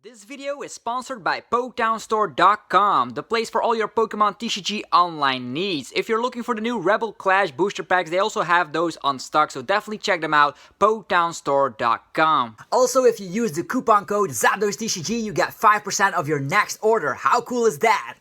This video is sponsored by PoketownStore.com, the place for all your Pokemon TCG online needs. If you're looking for the new Rebel Clash booster packs, they also have those on stock, so definitely check them out, PoketownStore.com. Also, if you use the coupon code ZapdoesTCG, you get 5% of your next order. How cool is that?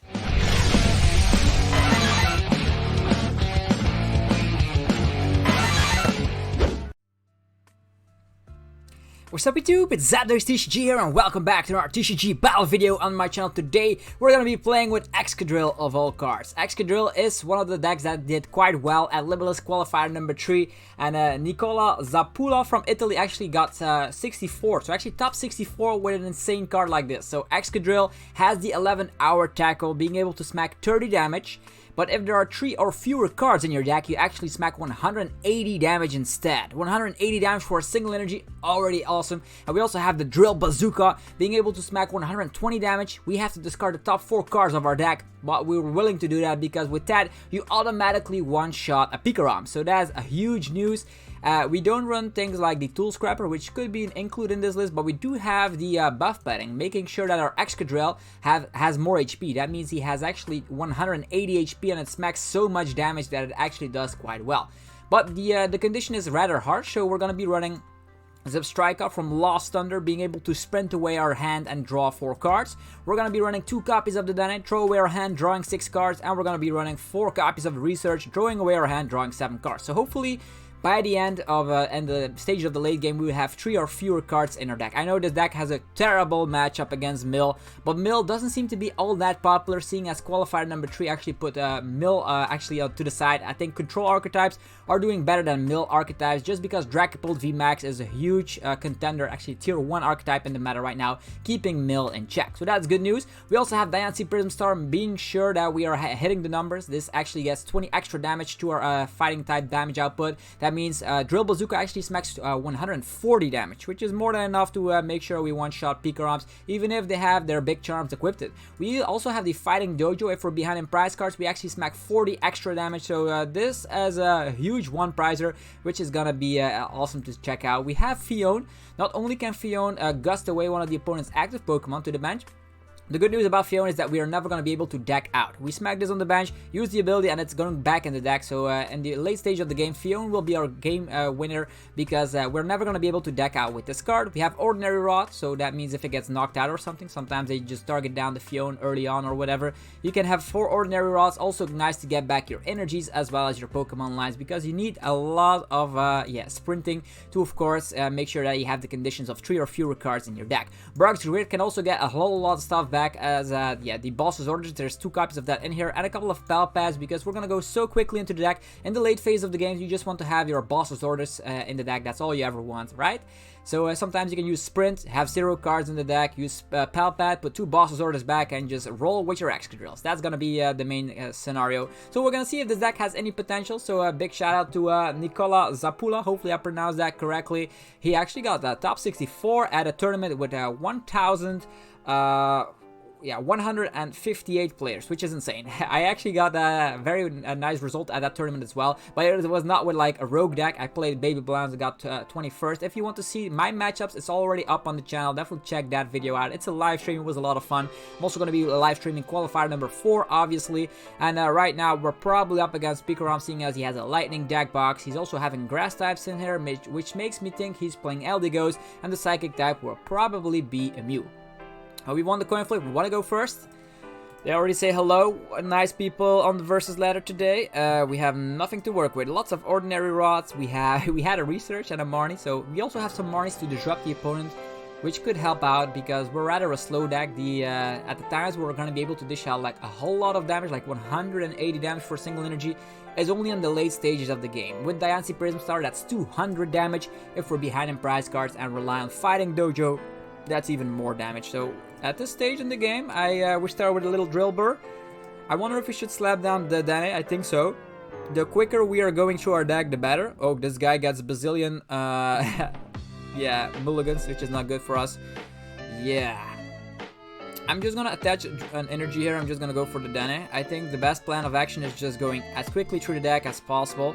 What's up YouTube, it's ZapdoesTCG here and welcome back to our TCG battle video on my channel. Today we're going to be playing with Excadrill of all cards. Excadrill is one of the decks that did quite well at Limitless Qualifier number 3, and Nicola Zappulla from Italy actually got 64, so actually top 64 with an insane card like this. So Excadrill has the 11-hour tackle, being able to smack 30 damage. But if there are 3 or fewer cards in your deck, you actually smack 180 damage instead. 180 damage for a single energy, already awesome. And we also have the Drill Bazooka, being able to smack 120 damage. We have to discard the top 4 cards of our deck, but we were willing to do that because with that, you automatically one-shot a Pikarom. So that's a huge news. We don't run things like the Tool Scrapper, which could be included in this list, but we do have the Buff Padding, making sure that our Excadrill has more HP. That means he has actually 180 HP and it smacks so much damage that it actually does quite well. But the condition is rather harsh, so we're going to be running Zebstrika from Lost Thunder, being able to sprint away our hand and draw 4 cards. We're going to be running 2 copies of the Dedenne, throw away our hand, drawing 6 cards, and we're going to be running 4 copies of Research, throwing away our hand, drawing 7 cards. So hopefully by the end of the stage of the late game, we will have 3 or fewer cards in our deck. I know this deck has a terrible matchup against Mill, but Mill doesn't seem to be all that popular, seeing as qualifier number 3 actually put Mill to the side. I think control archetypes are doing better than Mill archetypes, just because Dragapult VMAX is a huge contender, actually tier 1 archetype in the meta right now, keeping Mill in check. So that's good news. We also have Diancie Prism Star, being sure that we are hitting the numbers. This actually gets 20 extra damage to our fighting type damage output. That means Drill Bazooka actually smacks 140 damage, which is more than enough to make sure we one-shot Pikaroms, even if they have their big charms equipped. We also have the Fighting Dojo. If we're behind in prize cards, we actually smack 40 extra damage, so this is a huge one-prizer, which is gonna be awesome to check out. We have Phione. Not only can Phione gust away one of the opponent's active Pokemon to the bench, the good news about Phione is that we are never going to be able to deck out. We smack this on the bench, use the ability, and it's going back in the deck. So in the late stage of the game, Phione will be our game winner, because we're never going to be able to deck out with this card. We have Ordinary Rot, so that means if it gets knocked out or something, sometimes they just target down the Phione early on or whatever. You can have 4 Ordinary Rots. Also nice to get back your energies as well as your Pokemon lines, because you need a lot of sprinting to, of course, make sure that you have the conditions of 3 or fewer cards in your deck. Brock's Grid can also get a whole lot of stuff back, as the boss's orders. There's 2 copies of that in here, and a couple of pal pads, because we're gonna go so quickly into the deck. In the late phase of the game, you just want to have your boss's orders in the deck. That's all you ever want, right? So sometimes you can use sprint, have 0 cards in the deck, use pal pad, put 2 boss's orders back, and just roll with your Excadrills. That's gonna be the main scenario. So we're gonna see if this deck has any potential. So a big shout out to Nicola Zappulla. Hopefully I pronounced that correctly. He actually got the top 64 at a tournament with 158 players, which is insane. I actually got a very nice result at that tournament as well, but it was not with like a rogue deck. I played Baby Blondes and got 21st. If you want to see my matchups, it's already up on the channel. Definitely check that video out. It's a live stream. It was a lot of fun. I'm also going to be live streaming qualifier number 4, obviously, and right now we're probably up against Pikarom, seeing as he has a lightning deck box. He's also having grass types in here, which makes me think he's playing Eldegoss, and the psychic type will probably be a Mew. We won the coin flip. We want to go first. They already say hello. Nice people on the versus ladder today. We have nothing to work with. Lots of ordinary rods. We had a Research and a Marnie. So we also have some Marnies to disrupt the opponent, which could help out because we're rather a slow deck. At the times we're going to be able to dish out like a whole lot of damage, like 180 damage for a single energy, is only in the late stages of the game. With Diancie Prism Star, that's 200 damage. If we're behind in prize cards and rely on Fighting Dojo, that's even more damage. So at this stage in the game, we start with a little Drilbur. I wonder if we should slap down the Dedenne. I think so. The quicker we are going through our deck, the better. Oh, this guy gets a bazillion mulligans, which is not good for us. Yeah. I'm just gonna attach an energy here. I'm just gonna go for the Dedenne. I think the best plan of action is just going as quickly through the deck as possible.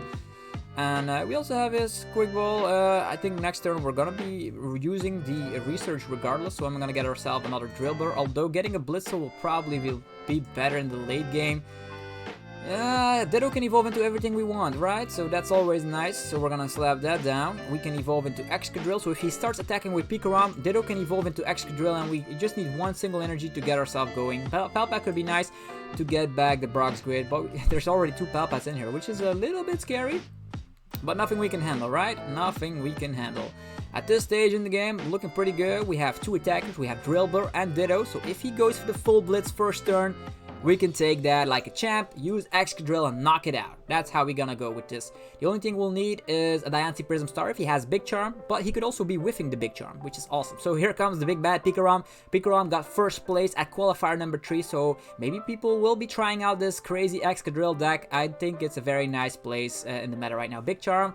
And we also have his Quick Ball. I think next turn we're gonna be using the research regardless, so I'm gonna get ourselves another Drillbur, although getting a Blitzle will probably be better in the late game. Ditto can evolve into everything we want, right? So that's always nice, so we're gonna slap that down. We can evolve into Excadrill, so if he starts attacking with Pikarom, Ditto can evolve into Excadrill, and we just need one single energy to get ourselves going. Palpat could be nice to get back the Brock's Grid, but there's already 2 Palpats in here, which is a little bit scary. But nothing we can handle, right? Nothing we can handle. At this stage in the game, looking pretty good. We have 2 attackers. We have Drillbur and Ditto. So if he goes for the full blitz first turn, we can take that like a champ, use Excadrill and knock it out. That's how we're gonna go with this. The only thing we'll need is a Diancie Prism Star if he has Big Charm, but he could also be whiffing the Big Charm, which is awesome. So here comes the big bad Pikarom. Pikarom got first place at qualifier number 3, so maybe people will be trying out this crazy Excadrill deck. I think it's a very nice place in the meta right now. Big Charm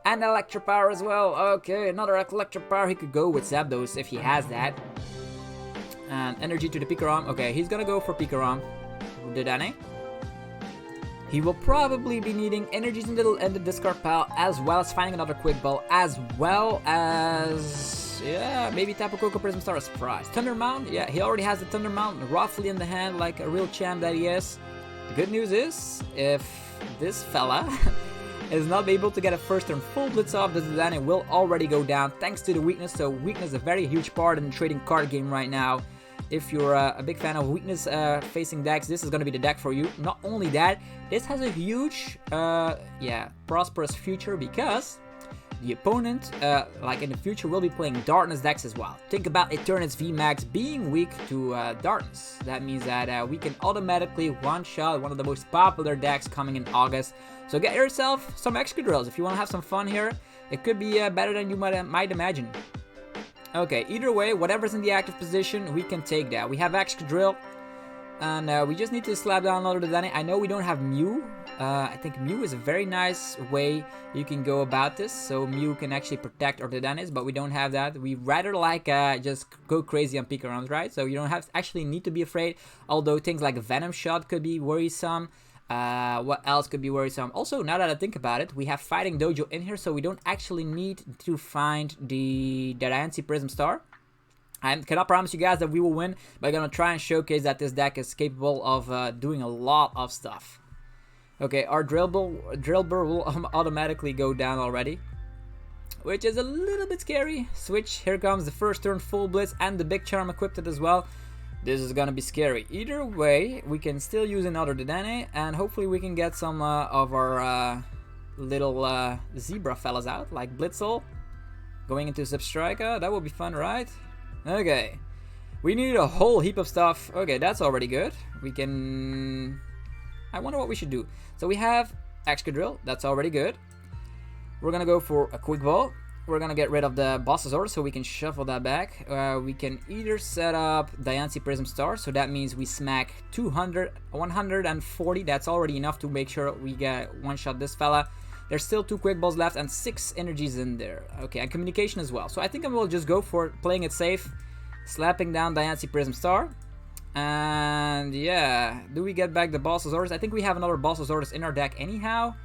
and Electropower as well. Okay, another Electropower. He could go with Zapdos if he has that. And energy to the Pikarom. Okay, he's gonna go for Pikarom. Dedenne. He will probably be needing energies in the discard pile, as well as finding another Quick Ball, as well as, yeah, maybe Tapu Koko Prism Star as prize. Thunder Mount, yeah, he already has the Thunder Mount roughly in the hand like a real champ that he is. The good news is, if this fella is not able to get a first turn full blitz off, the Dedenne will already go down thanks to the weakness. So weakness is a very huge part in the trading card game right now. If you're a big fan of weakness facing decks, this is going to be the deck for you. Not only that, this has a huge, prosperous future because the opponent, like in the future, will be playing Darkness decks as well. Think about Eternus VMAX being weak to Darkness. That means that we can automatically one-shot one of the most popular decks coming in August. So get yourself some Excadrills if you want to have some fun here. It could be better than you might imagine. Okay, either way, whatever's in the active position, we can take that. We have Excadrill, and we just need to slap down another Dedenne. I know we don't have Mew. I think Mew is a very nice way you can go about this. So Mew can actually protect our Dedennes, but we don't have that. We rather like just go crazy on Pikaroms, right? So you don't actually need to be afraid. Although things like Venom Shot could be worrisome. What else could be worrisome? Also, now that I think about it, we have Fighting Dojo in here, so we don't actually need to find the Diancie Prism Star. I cannot promise you guys that we will win, but I'm gonna try and showcase that this deck is capable of doing a lot of stuff. Okay, our Drillbur will automatically go down already, which is a little bit scary. Switch, here comes the first turn full blitz and the Big Charm equipped as well. This is gonna be scary. Either way, we can still use another Dedenne, and hopefully we can get some of our little zebra fellas out, like Blitzle, going into Zebstrika. That would be fun, right? Okay. We need a whole heap of stuff. Okay, that's already good. We can... I wonder what we should do. So we have Excadrill. That's already good. We're gonna go for a Quick Ball. We're gonna get rid of the boss's order so we can shuffle that back. We can either set up Diancie Prism Star, so that means we smack 140. That's already enough to make sure we get one-shot this fella. There's still 2 Quick Balls left and 6 energies in there. Okay, and communication as well. So I think I will just go for playing it safe, slapping down Diancie Prism Star. And yeah, do we get back the boss's orders? I think we have another boss's orders in our deck anyhow.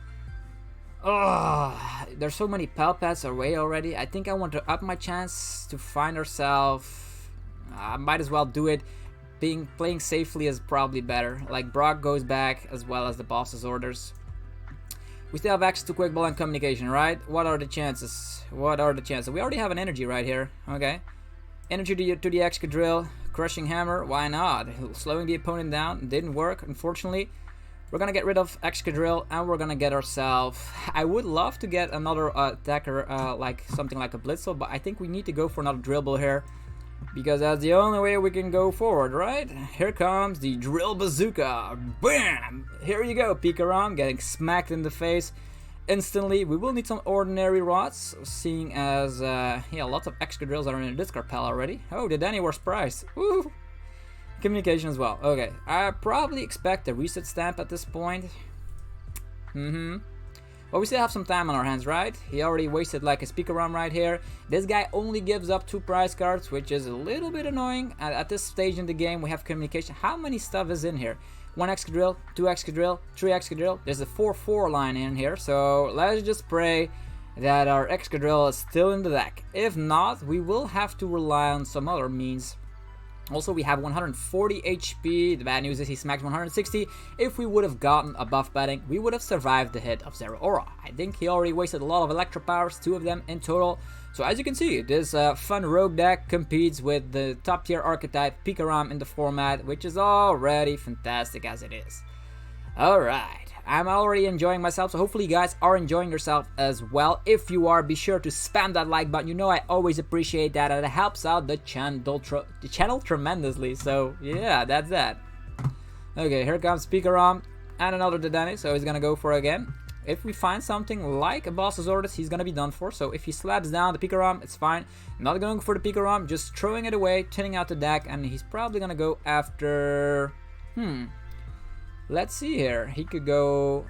Oh, there's so many Palpats away already. I think I want to up my chance to find ourselves. I might as well do it. Playing safely is probably better. Like Brock goes back as well as the boss's orders. We still have access to Quick Ball and communication, right? What are the chances? What are the chances? We already have an energy right here. Okay. Energy to the Excadrill. Crushing Hammer. Why not? Slowing the opponent down. Didn't work, unfortunately. We're gonna get rid of Excadrill and we're gonna get ourselves... I would love to get another attacker, like something like a Blitzle, but I think we need to go for another Drillbur here, because that's the only way we can go forward, right? Here comes the Drill Bazooka. Bam! Here you go, Pikarom, getting smacked in the face instantly. We will need some ordinary rods, seeing as, yeah, lots of Excadrills are in the discard pile already. Oh, the Dedenne was priced. Woo! Communication as well. Okay, I probably expect a reset stamp at this point. But we still have some time on our hands, right? He already wasted like his Pikarom right here. This guy only gives up 2 prize cards, which is a little bit annoying. At this stage in the game, we have communication. How many stuff is in here? 1 Excadrill, 2 Excadrill, 3 Excadrill. There's a 4-4 line in here, so let's just pray that our Excadrill is still in the deck. If not, we will have to rely on some other means. Also, we have 140 HP. The bad news is he smacks 160. If we would have gotten a Buff Padding, we would have survived the hit of Zero Aura. I think he already wasted a lot of Electro Powers, 2 of them in total. So as you can see, this fun rogue deck competes with the top tier archetype Pikarom in the format, which is already fantastic as it is. Alright. I'm already enjoying myself, so hopefully you guys are enjoying yourself as well. If you are, be sure to spam that like button. You know I always appreciate that, and it helps out the channel tremendously. So yeah, that's that. Okay, here comes Pikarom and another Dedenne, so he's gonna go for it again. If we find something like a Boss's Orders, he's gonna be done for. So if he slaps down the Pikarom, it's fine. Not going for the Pikarom, just throwing it away, thinning out the deck, and he's probably gonna go after... Let's see here. He could go...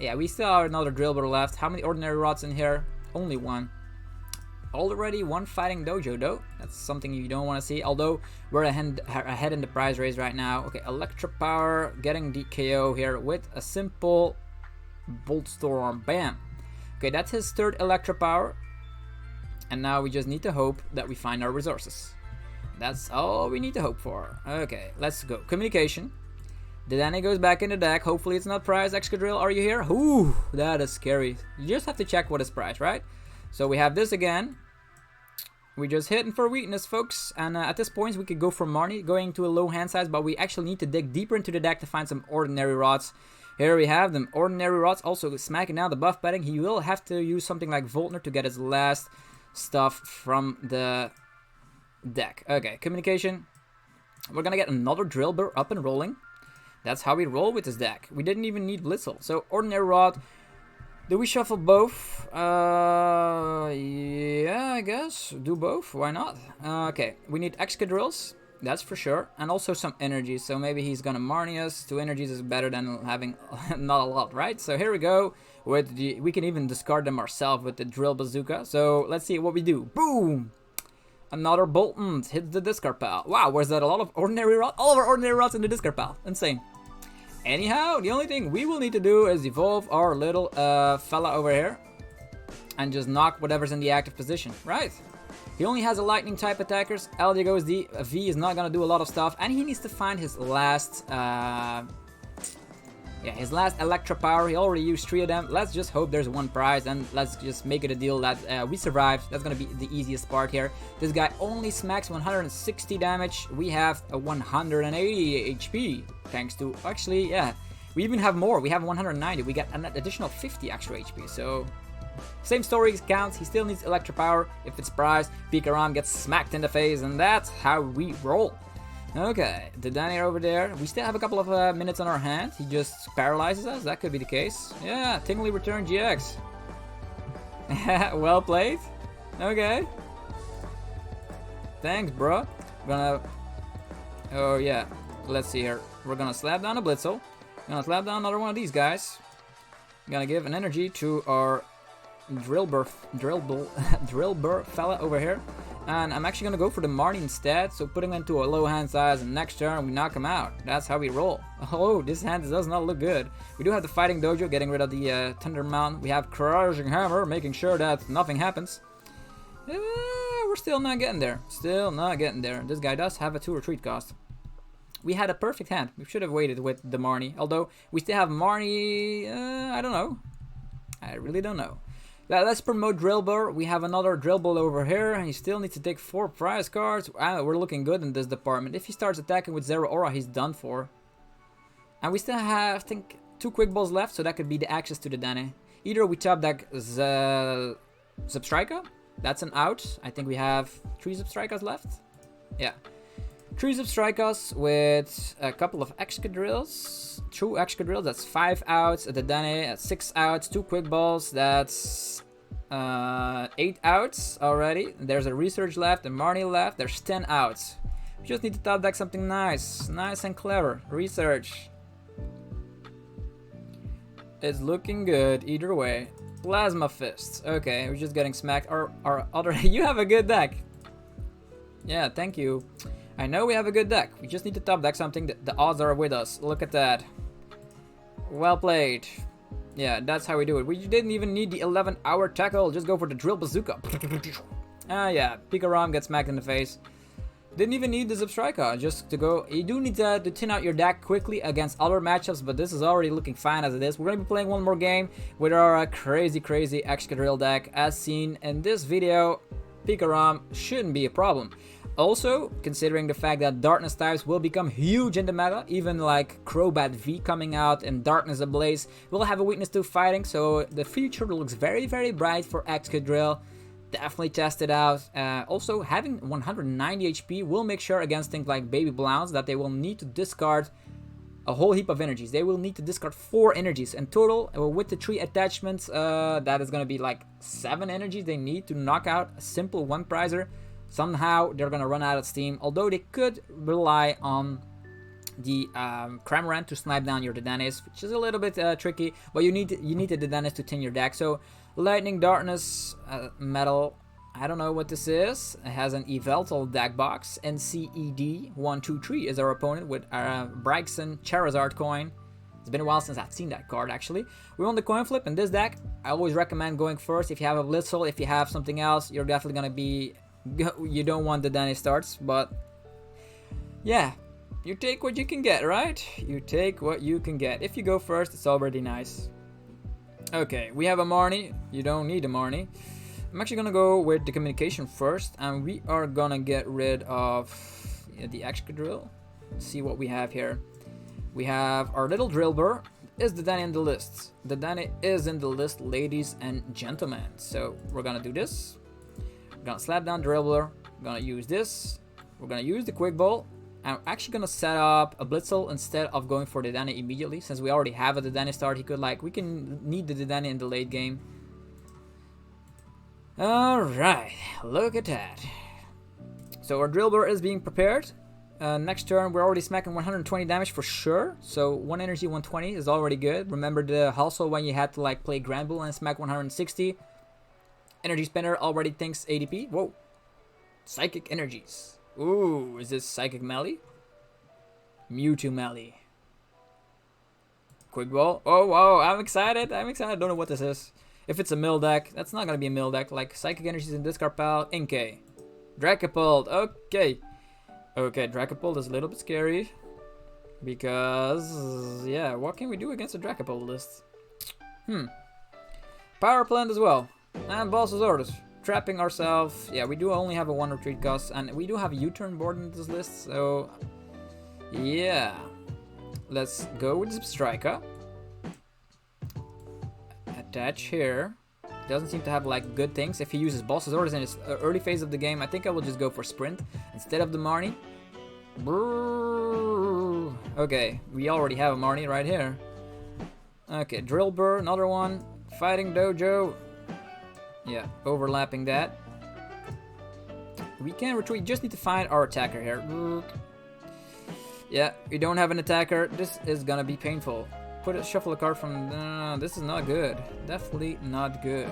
yeah, we still have another Drilbur left. How many ordinary rods in here? Only 1. Already 1 fighting dojo though. That's something you don't want to see. Although we're ahead in the prize race right now. Okay, Electro Power getting the KO here with a simple Bolt Storm. Bam. Okay, that's his 3rd Electro Power. And now we just need to hope that we find our resources. That's all we need to hope for. Okay, let's go. Communication. Dedenne goes back in the deck. Hopefully it's not prize. Excadrill, are you here? Ooh, that is scary. You just have to check what is prize, right? So we have this again. We just hitting for weakness, folks. And at this point, we could go for Marnie, going to a low hand size, but we actually need to dig deeper into the deck to find some ordinary rods. Here we have them. Ordinary rods, also smacking down the Buff Padding. He will have to use something like Voltner to get his last stuff from the deck. Okay, communication. We're gonna get another Drilbur up and rolling. That's how we roll with this deck. We didn't even need Blitzle. So, ordinary rod. Do we shuffle both? Yeah, I guess. Do both. Why not? Okay, we need Excadrills. That's for sure. And also some energies. So maybe he's gonna Marnie us. 2 energies is better than having not a lot, right? So here we go. With the, we can even discard them ourselves with the Drill Bazooka. So let's see what we do. Boom! Another Bolton hits the discard pile. Wow, was that a lot of ordinary rods? All of our ordinary rods in the discard pile. Insane. Anyhow, the only thing we will need to do is evolve our little fella over here. And just knock whatever's in the active position, right? He only has a lightning type attackers. There goes the V is not gonna do a lot of stuff. And he needs to find his last... his last Electro Power. He already used 3 of them. Let's just hope there's 1 prize, and let's just make it a deal that we survive. That's gonna be the easiest part here. This guy only smacks 160 damage. We have a 180 HP, thanks to... Actually, yeah, we even have more. We have 190. We got an additional 50 extra HP, so... Same story counts. He still needs Electro Power. If it's prize, Pikarom gets smacked in the face, and that's how we roll. Okay, the Dedenne over there. We still have a couple of minutes on our hand. He just paralyzes us. That could be the case. Yeah, Tingly Return GX. Well played. Okay. Thanks, bro. Gonna... Oh, yeah. Let's see here. We're gonna slap down a Blitzle. Gonna slap down another one of these guys. Gonna give an energy to our Drilbur fella over here. And I'm actually going to go for the Marnie instead, so putting him into a low hand size, and next turn we knock him out. That's how we roll. Oh, this hand does not look good. We do have the Fighting Dojo, getting rid of the Thunder Mount. We have Crushing Hammer, making sure that nothing happens. We're still not getting there. Still not getting there. This guy does have a 2 retreat cost. We had a perfect hand. We should have waited with the Marnie. Although, we still have Marnie... I don't know. I really don't know. Let's promote Drilbur. We have another Drilbur over here. He still needs to take 4 prize cards. We're looking good in this department. If he starts attacking with Zero Aura, he's done for. And we still have, I think, 2 Quick Balls left, so that could be the access to the Dedenne. Either we top deck Zebstrika. That's an out. I think we have 3 Zebstrikas left. Yeah. 3 Zebstrikas with a couple of Excadrills. 2 Excadrills, that's 5 outs. A Dedenne, that's 6 outs. 2 Quick Balls, that's 8 outs already. There's a Research left, a Marnie left. There's 10 outs. We just need to top deck something nice. Nice and clever. Research. It's looking good either way. Plasma Fists. Okay, we're just getting smacked. Our other... You have a good deck. Yeah, thank you. I know we have a good deck. We just need to top deck something. The odds are with us. Look at that. Well played. Yeah, that's how we do it. We didn't even need the 11-hour tackle. Just go for the drill bazooka. Yeah, Pikarom gets smacked in the face. Didn't even need the Zebstrika just to go. You do need to thin out your deck quickly against other matchups, but this is already looking fine as it is. We're going to be playing one more game with our crazy Excadrill deck. As seen in this video, Pikarom shouldn't be a problem. Also, considering the fact that Darkness types will become huge in the meta, even like Crobat V coming out and Darkness Ablaze will have a weakness to fighting, so the future looks very, very bright for Excadrill. Definitely test it out. Also, having 190 HP will make sure against things like Baby Blounce that they will need to discard a whole heap of energies. They will need to discard 4 energies in total. With the 3 attachments, that is going to be like 7 energies they need to knock out a simple one prizer. Somehow they're going to run out of steam, although they could rely on the Cramorant to snipe down your Dedennes, which is a little bit tricky, but you need the Dedennes to tin your deck. So Lightning, Darkness, Metal, I don't know what this is. It has an Yveltal deck box, and CED 123 is our opponent with Braixen Charizard coin. It's been a while since I've seen that card actually. We won the coin flip in this deck. I always recommend going first. If you have a Blitzle, if you have something else, you're definitely gonna be, you don't want the Dedennes starts, but yeah. You take what you can get, right? You take what you can get. If you go first, it's already nice. Okay, we have a Marnie. You don't need a Marnie. I'm actually gonna go with the communication first, and we are gonna get rid of the Excadrill. See what we have here. We have our little Drilbur. Is the Dedenne in the list? The Dedenne is in the list, ladies and gentlemen. So we're gonna do this. We're gonna slap down Drilbur. We're gonna use this. We're gonna use the Quick Ball. I'm actually gonna set up a Blitzle instead of going for the Dedenne immediately, since we already have a Dedenne start. He could we can need the Dedenne in the late game. Alright, look at that. So our Drilbur is being prepared. Next turn we're already smacking 120 damage for sure. So 1 energy 120 is already good. Remember the hustle when you had to play Grand Bull and smack 160. Energy Spinner already thinks ADP. Whoa. Psychic Energies. Ooh, is this Psychic Melee? Mewtwo Melee. Quick Ball. Oh, whoa, I'm excited. I don't know what this is. If it's a mill deck, that's not gonna be a mill deck. Like Psychic Energies in discard pile. Inkay. Dragapult. Okay. Okay, Dragapult is a little bit scary. Because, yeah, what can we do against a Dragapult list? Power Plant as well. And Boss's Orders. Trapping ourselves. Yeah, we do only have a 1 retreat cost, and we do have a U-turn board in this list, so yeah. Let's go with Zebstrika. Attach here. Doesn't seem to have good things. If he uses Boss's Orders in his early phase of the game, I think I will just go for Sprint instead of the Marnie. Brrr. Okay, we already have a Marnie right here. Okay, Drilbur, another one. Fighting Dojo. Yeah, overlapping that. We can retreat, just need to find our attacker here. Yeah, we don't have an attacker. This is gonna be painful. Shuffle a card from... this is not good. Definitely not good.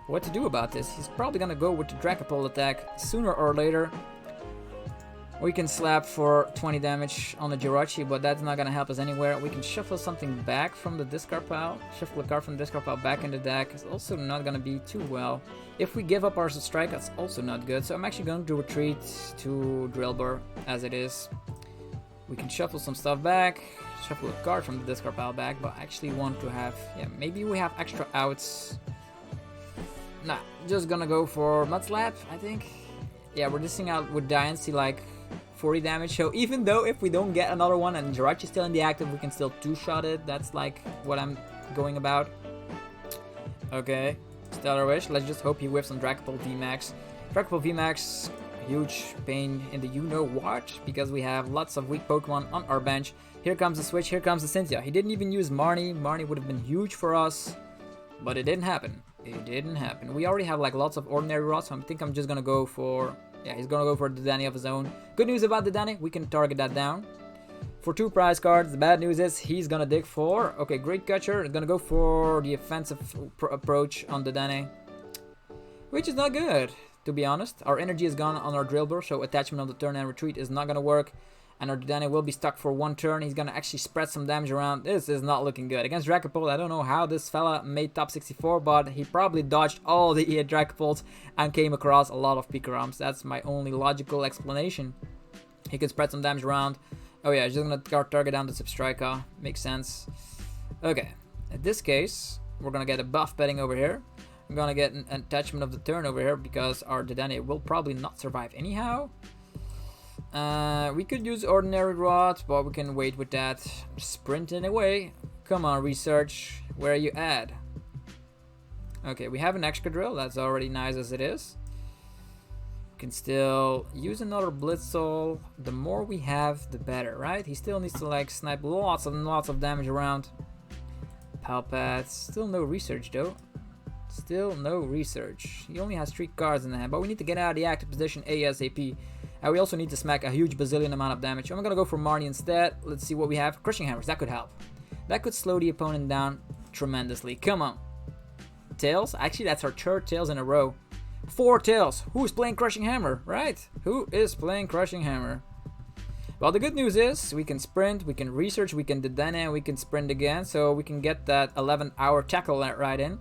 What to do about this? He's probably gonna go with the Dragapult attack sooner or later. We can slap for 20 damage on the Jirachi, but that's not gonna help us anywhere. We can shuffle something back from the discard pile. Shuffle a card from the discard pile back in the deck. It's also not gonna be too well. If we give up our strike, that's also not good. So I'm actually going to retreat to Drilbur as it is. We can shuffle some stuff back. Shuffle a card from the discard pile back, but I actually want to have... yeah, maybe we have extra outs. Nah, just gonna go for Mudslap, I think. Yeah, we're dissing out with Diancie 40 damage, so even though if we don't get another one and Jirachi's still in the active, we can still two-shot it. That's what I'm going about. Okay, Stellar Wish. Let's just hope he whiffs on Dragapult VMAX. Dragapult VMAX, huge pain in the you-know-what, because we have lots of weak Pokemon on our bench. Here comes the switch, here comes the Cynthia. He didn't even use Marnie. Marnie would have been huge for us, but it didn't happen. It didn't happen. We already have lots of ordinary rods, so I think I'm just gonna go for... yeah, he's gonna go for the Dedenne of his own. Good news about the Dedenne, we can target that down. for 2 prize cards. The bad news is he's gonna dig for... Okay, Great Catcher is gonna go for the offensive approach on the Dedenne, which is not good, to be honest. Our energy is gone on our Drilbur, so attachment of the turn and retreat is not gonna work. And our Dedenne will be stuck for 1 turn. He's gonna actually spread some damage around. This is not looking good. Against Dragapult, I don't know how this fella made top 64, but he probably dodged all the Dragapults and came across a lot of Pikaroms. That's my only logical explanation. He can spread some damage around. Oh yeah, he's just gonna target down the Zebstrika. Makes sense. Okay, in this case, we're gonna get a buff padding over here. I'm gonna get an attachment of the turn over here because our Dedenne will probably not survive anyhow. We could use ordinary rot, but we can wait with that. Sprinting away. Come on, research. Where are you at? Okay, we have an Excadrill. That's already nice as it is. Can still use another Blitzle. The more we have, the better, right? He still needs to like snipe lots and lots of damage around. Palpat. Still no research though. Still no research. He only has 3 cards in the hand, but we need to get out of the active position ASAP. And we also need to smack a huge bazillion amount of damage. I'm gonna go for Marnie instead. Let's see what we have. Crushing Hammers, that could help. That could slow the opponent down tremendously. Come on. Tails? Actually, that's our 3rd Tails in a row. 4 Tails. Who's playing Crushing Hammer, right? Who is playing Crushing Hammer? Well, the good news is we can sprint, we can research, we can Dedenne, and we can sprint again. So we can get that 11-hour tackle right in.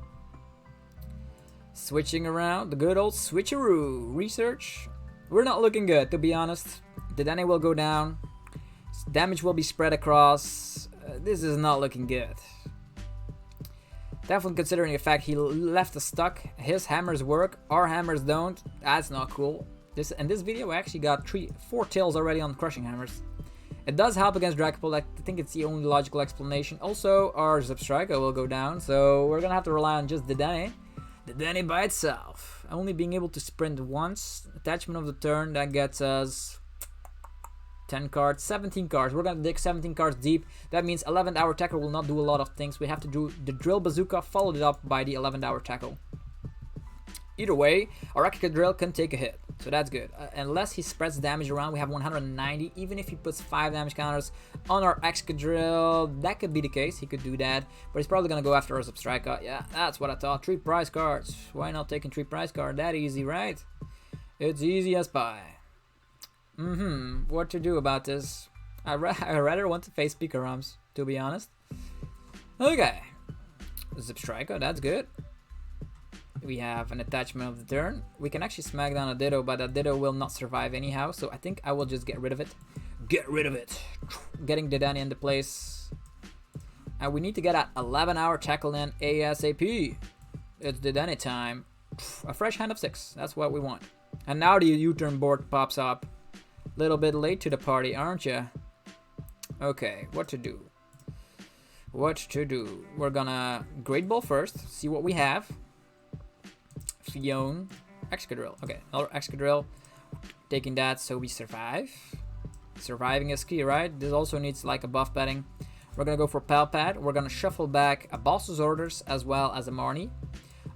Switching around. The good old switcheroo. Research. We're not looking good, to be honest. Dedenne will go down. Damage will be spread across. This is not looking good. Definitely considering the fact he left us stuck. His hammers work, our hammers don't. That's not cool. In this video, I actually got 4 Tails already on Crushing Hammers. It does help against Dragapult. I think it's the only logical explanation. Also, our Zebstrika will go down, so we're gonna have to rely on just Dedenne. Dedenne by itself. Only being able to sprint once. Attachment of the turn, that gets us 10 cards, 17 cards. We're gonna dig 17 cards deep. That means 11th hour tackle will not do a lot of things. We have to do the drill bazooka, followed it up by the 11th hour tackle. Either way, our Excadrill can take a hit, so that's good. Unless he spreads damage around, we have 190. Even if he puts 5 damage counters on our Excadrill, that could be the case. He could do that, but he's probably gonna go after our Zebstrika. Yeah, that's what I thought. 3 prize cards. Why not taking 3 prize cards? That easy, right? It's easy as pie. What to do about this? I rather want to face Pikaroms, to be honest. Okay. Zebstrika, that's good. We have an attachment of the turn. We can actually smack down a Ditto, but that Ditto will not survive anyhow, so I think I will just get rid of it. Get rid of it! Getting Dedenne into place. And we need to get that 11-hour tackle in ASAP. It's Dedenne time. A fresh hand of 6, that's what we want. And now the U-turn board pops up. Little bit late to the party, aren't ya? Okay, what to do? What to do? We're gonna Great Ball first, see what we have. Phione, Excadrill. Okay, another Excadrill. Taking that so we survive. Surviving is key, right? This also needs like a buff padding. We're gonna go for Palpat. We're gonna shuffle back a Boss's Orders as well as a Marnie.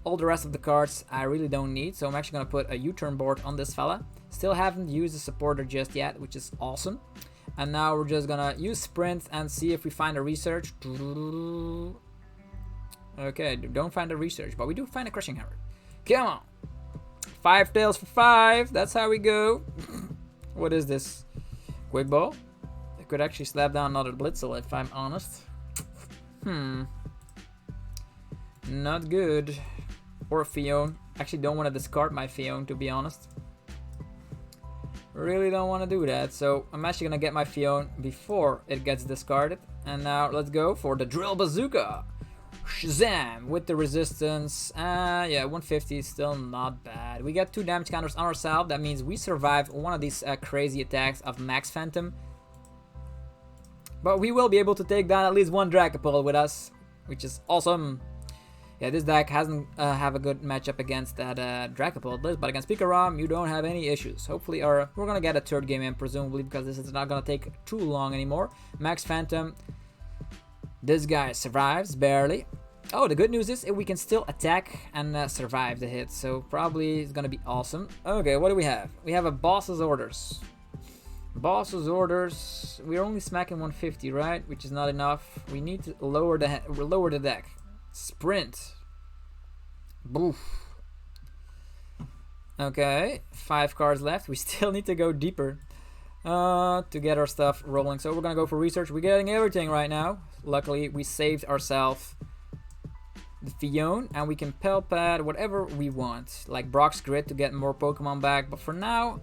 All the rest of the cards I really don't need, so I'm actually gonna put a U-turn board on this fella. Still haven't used a supporter just yet, which is awesome. And now we're just gonna use sprint and see if we find a research. Okay, don't find a research, but we do find a Crushing Hammer. Come on. 5 Tails for 5. That's how we go. What is this? Quick Ball? I could actually slap down another Blitzle if I'm honest. Not good. Or Phione. Actually don't want to discard my Phione, to be honest. Really don't want to do that. So I'm actually going to get my Phione before it gets discarded. And now let's go for the Drill Bazooka. Shazam! With the resistance. Yeah, 150 is still not bad. We got 2 damage counters on ourselves. That means we survived one of these crazy attacks of Max Phantom. But we will be able to take down at least 1 Dragapult with us, which is awesome. Yeah, this deck hasn't have a good matchup against that Dragapult list, but against Pikarom, you don't have any issues. Hopefully, we're gonna get a 3rd game in, presumably, because this is not gonna take too long anymore. Max Phantom. This guy survives, barely. Oh, the good news is we can still attack and survive the hit, so probably it's gonna be awesome. Okay, what do we have? We have a Boss's Orders. Boss's orders. We're only smacking 150, right? Which is not enough. We need to lower the deck. Sprint. Boof. Okay, 5 cards left. We still need to go deeper to get our stuff rolling. So we're gonna go for research. We're getting everything right now. Luckily, we saved ourselves the Phione, and we can Pad whatever we want, like Brock's Grid to get more Pokemon back. But for now,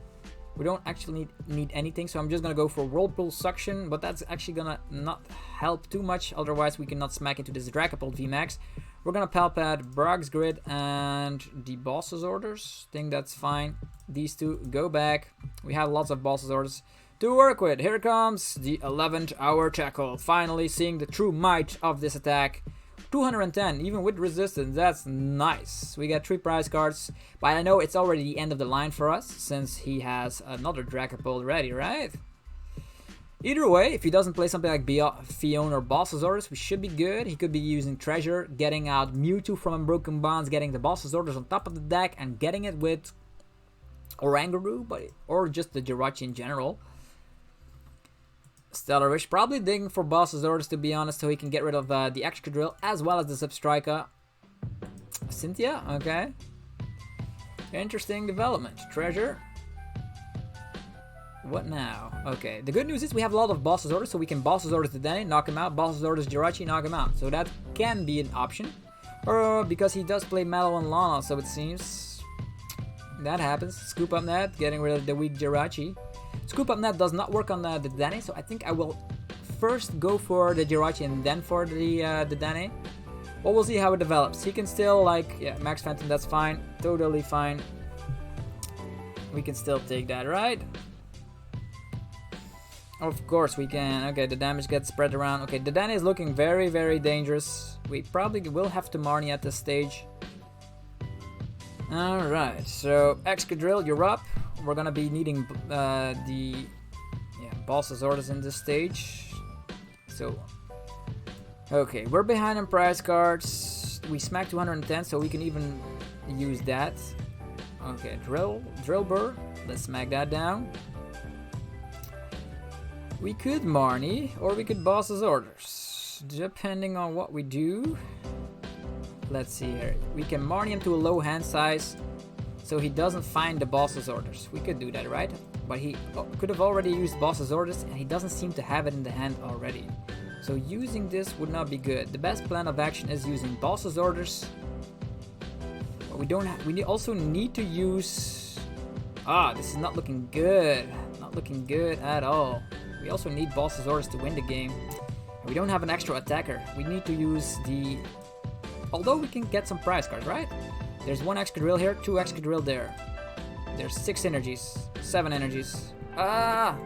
we don't actually need anything, so I'm just gonna go for Whirlpool Suction, but that's actually gonna not help too much, otherwise we cannot smack into this Dragapult VMAX. We're gonna Pad Brock's Grid and the Boss's Orders. Think that's fine. These two go back. We have lots of Boss's Orders to work with. Here comes the 11th hour tackle. Finally seeing the true might of this attack. 210, even with resistance, that's nice. We get 3 prize cards, but I know it's already the end of the line for us, since he has another Dragapult ready, right? Either way, if he doesn't play something like Phione or Boss's Orders, we should be good. He could be using Treasure, getting out Mewtwo from Unbroken Bonds, getting the Boss's Orders on top of the deck, and getting it with Oranguru, or just the Jirachi in general. Stellarish, probably digging for Boss's Orders, to be honest, so he can get rid of the Excadrill as well as the Zebstrika. Cynthia, okay. Interesting development. Treasure. What now? Okay, the good news is we have a lot of Boss's Orders, so we can Boss's Orders Dedenne, knock him out, Boss's Orders Jirachi, knock him out. So that can be an option. Or because he does play Mallow and Lana, so it seems that happens. Scoop up net, getting rid of the weak Jirachi. Scoop up net does not work on the Dedenne, so I think I will first go for the Jirachi and then for the Dedenne. But we'll see how it develops. He can still, like, yeah, Max Phantom, that's fine. Totally fine. We can still take that, right? Of course we can. Okay, the damage gets spread around. Okay, Dedenne is looking very, very dangerous. We probably will have to Marnie at this stage. Alright, so Excadrill, you're up. We're gonna be needing the Boss's Orders in this stage. So, okay, we're behind on prize cards. We smacked 210, so we can even use that. Okay, Drilbur. Let's smack that down. We could Marnie, or we could Boss's Orders, depending on what we do. Let's see here. We can Marnie him to a low hand size, so he doesn't find the Boss's Orders. We could do that, right? But he could have already used Boss's Orders, and he doesn't seem to have it in the hand already. So using this would not be good. The best plan of action is using Boss's Orders. But we don't have. We also need to use. This is not looking good. Not looking good at all. We also need Boss's Orders to win the game. And we don't have an extra attacker. We need to use the. Although we can get some prize cards, right? There's 1 Excadrill here, 2 Excadrill there. There's 6 energies, 7 energies. I'm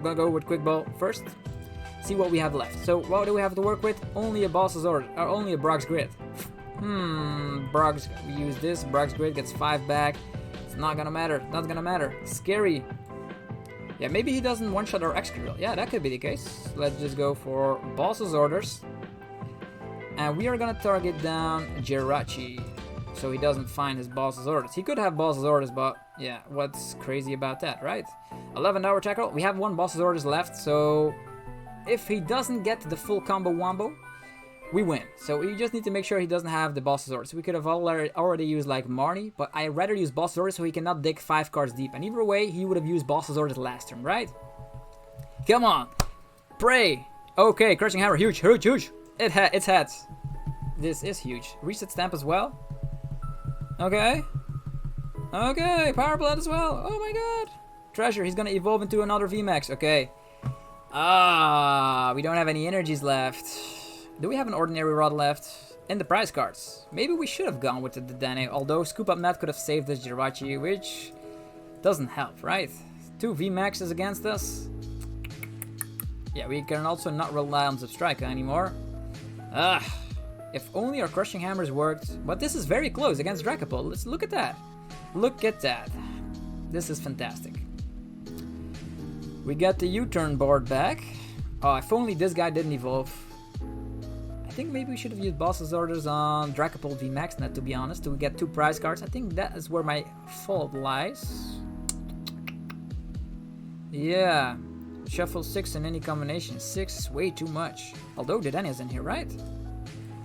gonna go with Quick Ball first. See what we have left. So what do we have to work with? Only a Boss's Order, or only a Brock's Grid. We use this. Brock's Grid gets 5 back. It's not gonna matter. Not gonna matter. Scary. Yeah, maybe he doesn't one-shot our Excadrill. Yeah, that could be the case. Let's just go for Boss's Orders. And we are gonna target down Jirachi, so he doesn't find his Boss's Orders. He could have Boss's Orders, but yeah, what's crazy about that, right? 11th hour tackle. We have 1 Boss's Orders left, so if he doesn't get the full combo wombo, we win. So we just need to make sure he doesn't have the Boss's Orders. We could have already used like Marnie, but I'd rather use Boss's Orders so he cannot dig 5 cards deep. And either way, he would have used Boss's Orders last turn, right? Come on, pray. Okay, Crushing Hammer, huge, huge, huge. It's heads. This is huge. Reset Stamp as well. Okay. Okay, Power Blood as well. Oh my god. Treasure, he's gonna evolve into another VMAX. Okay. We don't have any energies left. Do we have an Ordinary Rod left? In the prize cards. Maybe we should have gone with the Dedenne, although Scoop Up Net could have saved this Jirachi, which doesn't help, right? 2 VMAXs against us. Yeah, we can also not rely on Zebstrika anymore. If only our Crushing Hammers worked. But this is very close against Dragapult. Let's look at that. Look at that. This is fantastic. We got the U-turn board back. If only this guy didn't evolve. I think maybe we should have used Boss's Orders on Dragapult VMAX Net, to be honest, to get 2 prize cards. I think that is where my fault lies. Yeah. Shuffle 6 in any combination. 6 is way too much. Although Dedenne is in here, right?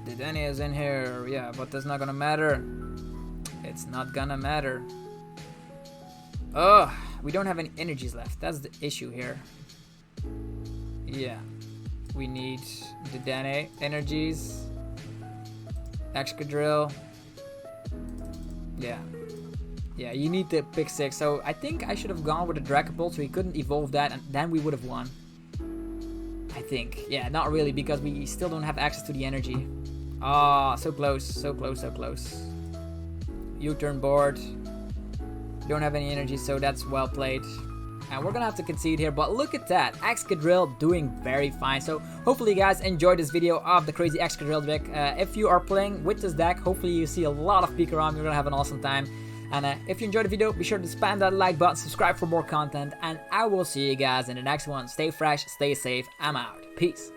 Dedenne is in here, yeah, but that's not gonna matter. It's not gonna matter. Ugh, we don't have any energies left. That's the issue here. Yeah. We need Dedenne energies. Excadrill. Yeah. Yeah, you need to pick 6. So I think I should have gone with the Dragapult so he couldn't evolve that and then we would have won. I think. Yeah, not really because we still don't have access to the energy. Ah, so close, so close, so close. U-turn board. Don't have any energy, so that's well played. And we're gonna have to concede here, but look at that. Excadrill doing very fine. So hopefully you guys enjoyed this video of the crazy Excadrill deck. If you are playing with this deck, hopefully you see a lot of Pikarom. You're gonna have an awesome time. And if you enjoyed the video, be sure to spam that like button, subscribe for more content, and I will see you guys in the next one. Stay fresh, stay safe, I'm out. Peace.